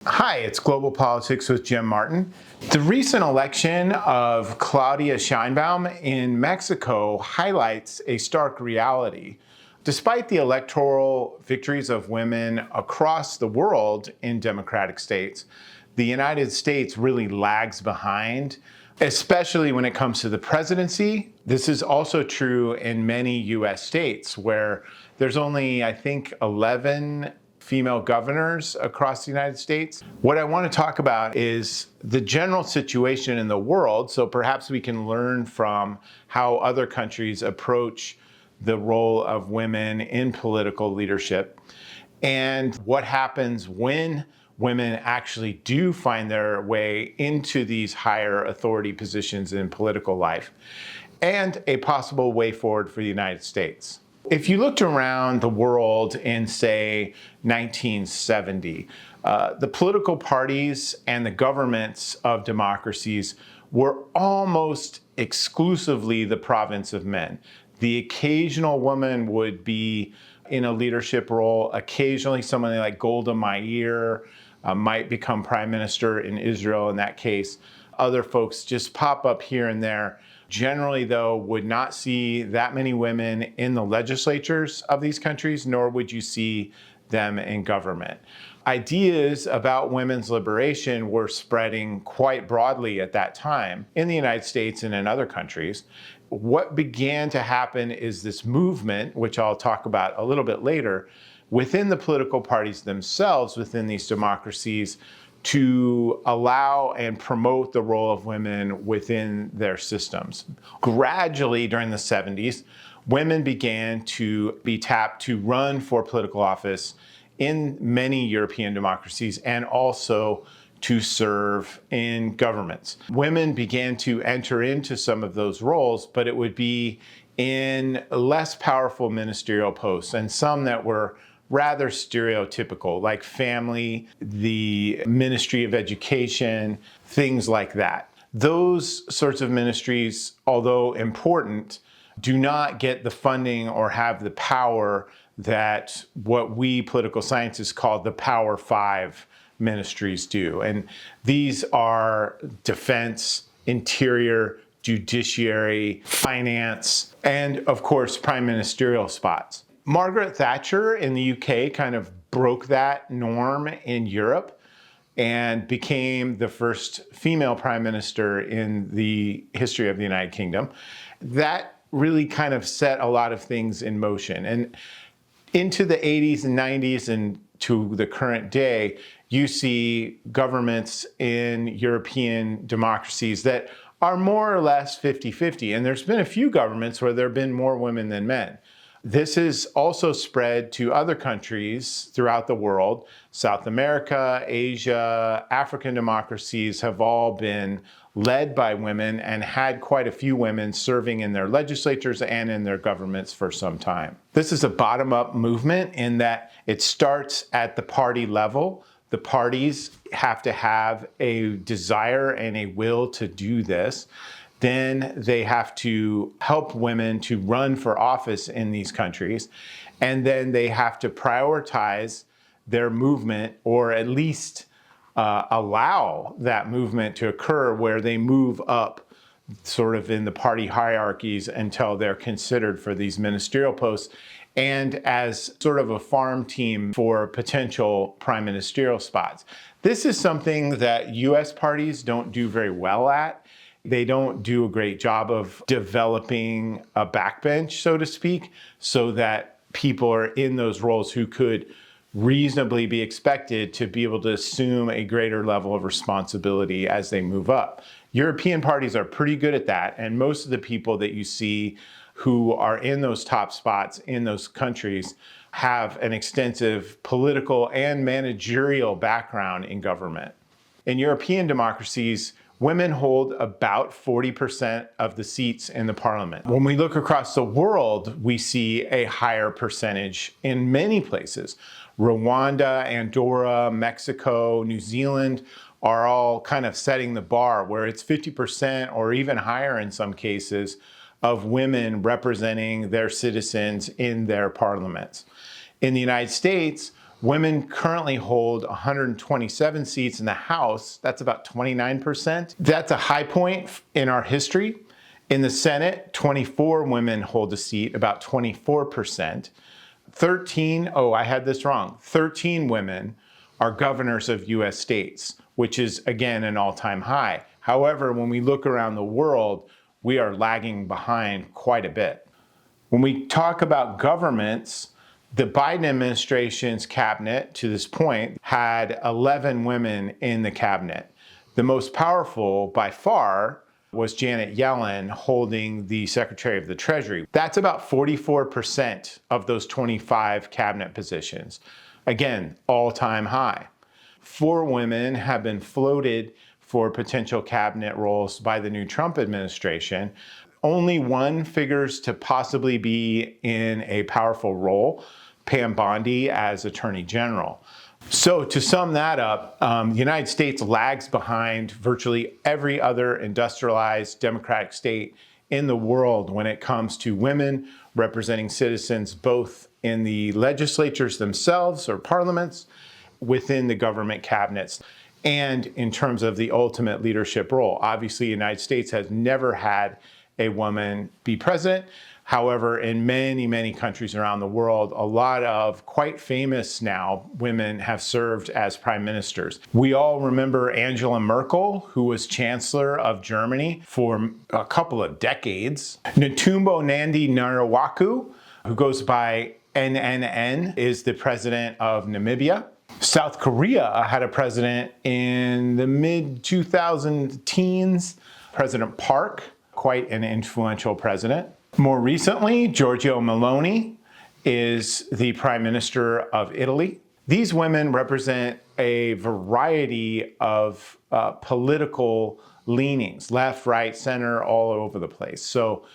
Hi, it's Global Politics with Jim Martin. The recent election of Claudia Sheinbaum in Mexico highlights a stark reality. Despite the electoral victories of women across the world in democratic states, the United States really lags behind, especially when it comes to the presidency. This is also true in many US states where there's only, I think, 11 female governors across the United States. What I want to talk about is the general situation in the world, so perhaps we can learn from how other countries approach the role of women in political leadership, and what happens when women actually do find their way into these higher authority positions in political life, and a possible way forward for the United States. If you looked around the world in, say, 1970, the political parties and the governments of democracies were almost exclusively the province of men. The occasional woman would be in a leadership role. Occasionally, somebody like Golda Meir might become prime minister in Israel in that case. Other folks just pop up here and there. Generally, though, would not see that many women in the legislatures of these countries, nor would you see them in government. Ideas about women's liberation were spreading quite broadly at that time in the United States and in other countries. What began to happen is this movement, which I'll talk about a little bit later, within the political parties themselves, within these democracies, to allow and promote the role of women within their systems. Gradually, during the 70s, women began to be tapped to run for political office in many European democracies and also to serve in governments. Women began to enter into some of those roles, but it would be in less powerful ministerial posts and some that were rather stereotypical, like family, the Ministry of Education, things like that. Those sorts of ministries, although important, do not get the funding or have the power that what we political scientists call the Power Five ministries do. And these are defense, interior, judiciary, finance, and of course, prime ministerial spots. Margaret Thatcher in the UK kind of broke that norm in Europe and became the first female prime minister in the history of the United Kingdom. That really kind of set a lot of things in motion. And into the 80s and 90s and to the current day, you see governments in European democracies that are more or less 50-50. And there's been a few governments where there have been more women than men. This is also spread to other countries throughout the world. South America, Asia, African democracies have all been led by women and had quite a few women serving in their legislatures and in their governments for some time. This is a bottom-up movement in that it starts at the party level. The parties have to have a desire and a will to do this. Then they have to help women to run for office in these countries. And then they have to prioritize their movement, or at least allow that movement to occur where they move up sort of in the party hierarchies until they're considered for these ministerial posts and as sort of a farm team for potential prime ministerial spots. This is something that US parties don't do very well at. They don't do a great job of developing a backbench, so to speak, so that people are in those roles who could reasonably be expected to be able to assume a greater level of responsibility as they move up. European parties are pretty good at that, and most of the people that you see who are in those top spots in those countries have an extensive political and managerial background in government. In European democracies, women hold about 40% of the seats in the parliament. When we look across the world, we see a higher percentage in many places. Rwanda, Andorra, Mexico, New Zealand are all kind of setting the bar where it's 50% or even higher in some cases of women representing their citizens in their parliaments. In the United States, Women currently hold 127 seats in the House. That's about 29%. That's a high point in our history. In the Senate, 24 women hold a seat, about 24%. 13 women are governors of US states, which is, again, an all-time high. However, when we look around the world, we are lagging behind quite a bit. When we talk about governments, the Biden administration's cabinet, to this point, had 11 women in the cabinet. The most powerful, by far, was Janet Yellen holding the Secretary of the Treasury. That's about 44% of those 25 cabinet positions. Again, all-time high. 4 women have been floated for potential cabinet roles by the new Trump administration. Only one figures to possibly be in a powerful role, Pam Bondi as Attorney General. So to sum that up, the United States lags behind virtually every other industrialized democratic state in the world when it comes to women representing citizens, both in the legislatures themselves or parliaments, within the government cabinets, and in terms of the ultimate leadership role. Obviously, the United States has never had a woman be president. However, in many, many countries around the world, a lot of quite famous now women have served as prime ministers. We all remember Angela Merkel, who was Chancellor of Germany for a couple of decades. Netumbo Nandi-Ndaitwah, who goes by NNN, is the president of Namibia. South Korea had a president in the mid-2000 teens, President Park, quite an influential president. More recently, Giorgia Meloni is the Prime Minister of Italy. These women represent a variety of political leanings, left, right, center, all over the place. So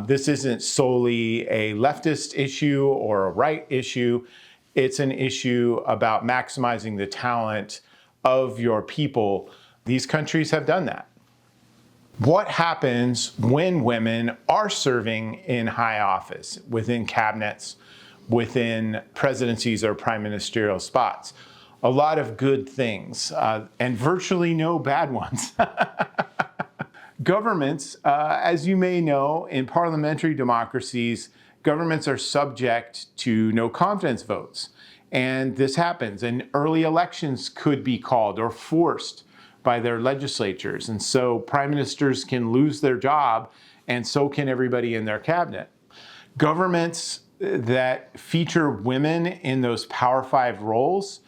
this isn't solely a leftist issue or a right issue. It's an issue about maximizing the talent of your people. These countries have done that. What happens when women are serving in high office, within cabinets, within presidencies or prime ministerial spots? A lot of good things, and virtually no bad ones. Governments, as you may know, in parliamentary democracies, governments are subject to no confidence votes. And this happens, and early elections could be called or forced by their legislatures. And so prime ministers can lose their job, and so can everybody in their cabinet. Governments that feature women in those Power 5 roles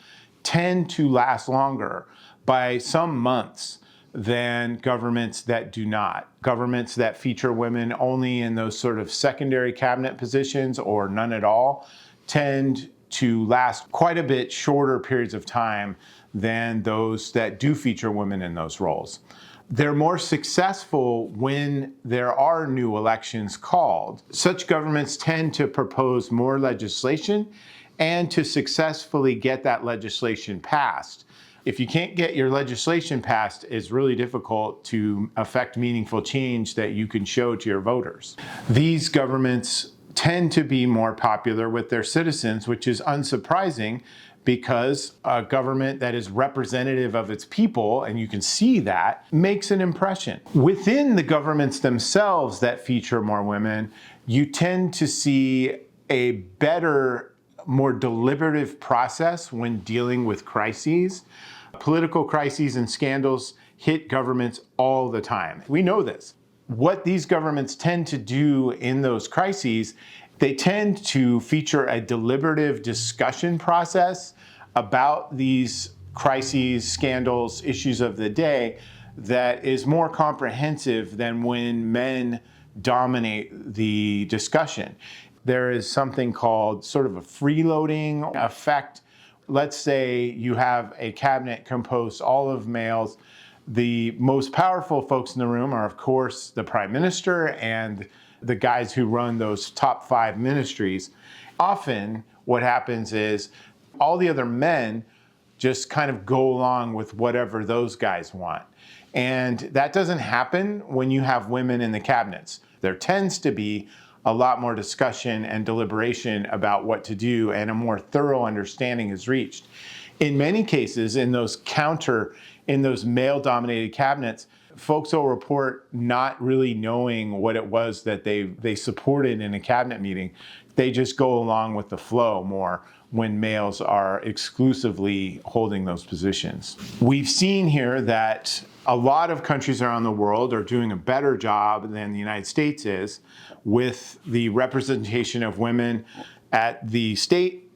tend to last longer by some months than governments that do not. Governments that feature women only in those sort of secondary cabinet positions or none at all tend to last quite a bit shorter periods of time than those that do feature women in those roles. They're more successful when there are new elections called. Such governments tend to propose more legislation and to successfully get that legislation passed. If you can't get your legislation passed, it's really difficult to affect meaningful change that you can show to your voters. These governments tend to be more popular with their citizens, which is unsurprising because a government that is representative of its people, and you can see that, makes an impression. Within the governments themselves that feature more women, you tend to see a better, more deliberative process when dealing with crises. Political crises and scandals hit governments all the time. We know this. What these governments tend to do in those crises, they tend to feature a deliberative discussion process about these crises, scandals, issues of the day that is more comprehensive than when men dominate the discussion. There is something called sort of a freeloading effect. Let's say you have a cabinet composed all of males. The most powerful folks in the room are, of course, the prime minister and the guys who run those top 5 ministries. Often what happens is all the other men just kind of go along with whatever those guys want. And that doesn't happen when you have women in the cabinets. There tends to be a lot more discussion and deliberation about what to do, and a more thorough understanding is reached. In many cases, in those male-dominated cabinets, folks will report not really knowing what it was that they supported in a cabinet meeting. They just go along with the flow more when males are exclusively holding those positions. We've seen here that a lot of countries around the world are doing a better job than the United States is with the representation of women at the state,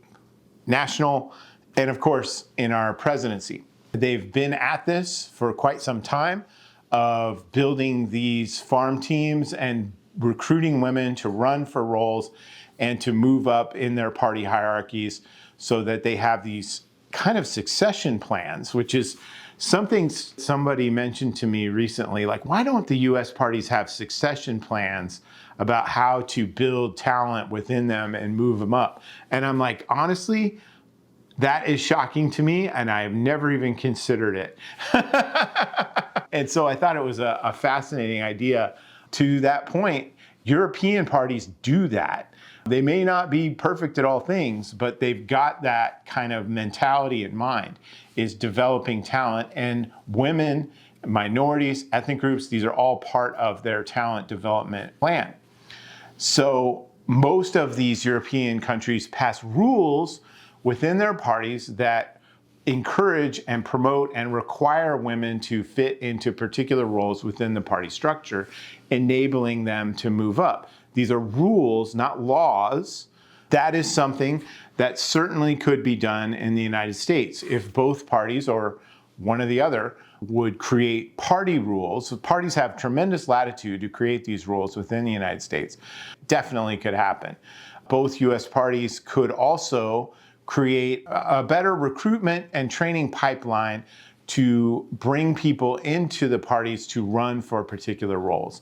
national, and of course in our presidency. They've been at this for quite some time of building these farm teams and recruiting women to run for roles and to move up in their party hierarchies so that they have these kind of succession plans, which is something somebody mentioned to me recently, like, why don't the US parties have succession plans about how to build talent within them and move them up? And I'm like, honestly, that is shocking to me, and I have never even considered it. And so I thought it was a fascinating idea. To that point, European parties do that. They may not be perfect at all things, but they've got that kind of mentality in mind, is developing talent, and women, minorities, ethnic groups, these are all part of their talent development plan. So most of these European countries pass rules within their parties that encourage and promote and require women to fit into particular roles within the party structure, enabling them to move up. These are rules, not laws. That is something that certainly could be done in the United States if both parties or one or the other would create party rules. Parties have tremendous latitude to create these rules within the United States. Definitely could happen. Both US parties could also create a better recruitment and training pipeline to bring people into the parties to run for particular roles,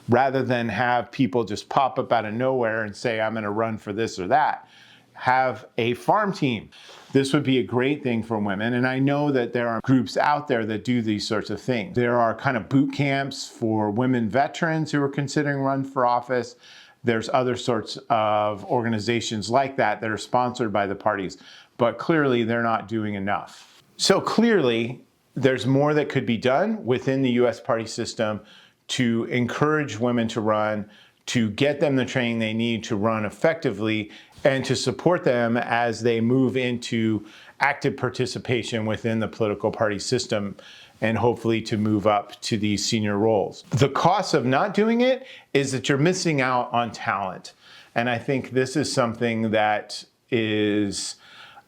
rather than have people just pop up out of nowhere and say, I'm going to run for this or that. Have a farm team. This would be a great thing for women, and I know that there are groups out there that do these sorts of things. There are kind of boot camps for women veterans who are considering run for office. There's other sorts of organizations like that that are sponsored by the parties, but clearly they're not doing enough. So clearly there's more that could be done within the US party system to encourage women to run, to get them the training they need to run effectively, and to support them as they move into active participation within the political party system, and hopefully to move up to these senior roles. The cost of not doing it is that you're missing out on talent. And I think this is something that is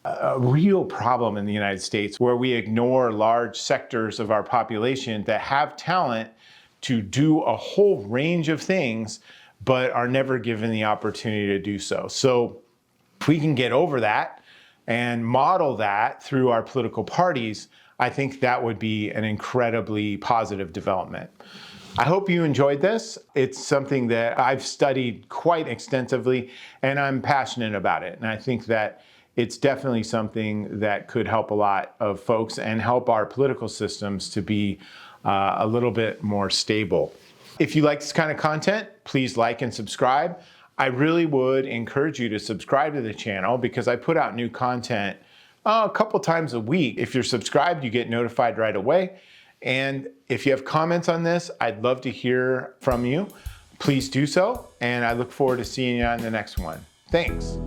a real problem in the United States, where we ignore large sectors of our population that have talent to do a whole range of things, but are never given the opportunity to do so. So if we can get over that and model that through our political parties, I think that would be an incredibly positive development. I hope you enjoyed this. It's something that I've studied quite extensively, and I'm passionate about it. And I think that it's definitely something that could help a lot of folks and help our political systems to be a little bit more stable. If you like this kind of content, please like and subscribe. I really would encourage you to subscribe to the channel because I put out new content a couple times a week. If you're subscribed, you get notified right away. And if you have comments on this, I'd love to hear from you. Please do so. And I look forward to seeing you on the next one. Thanks.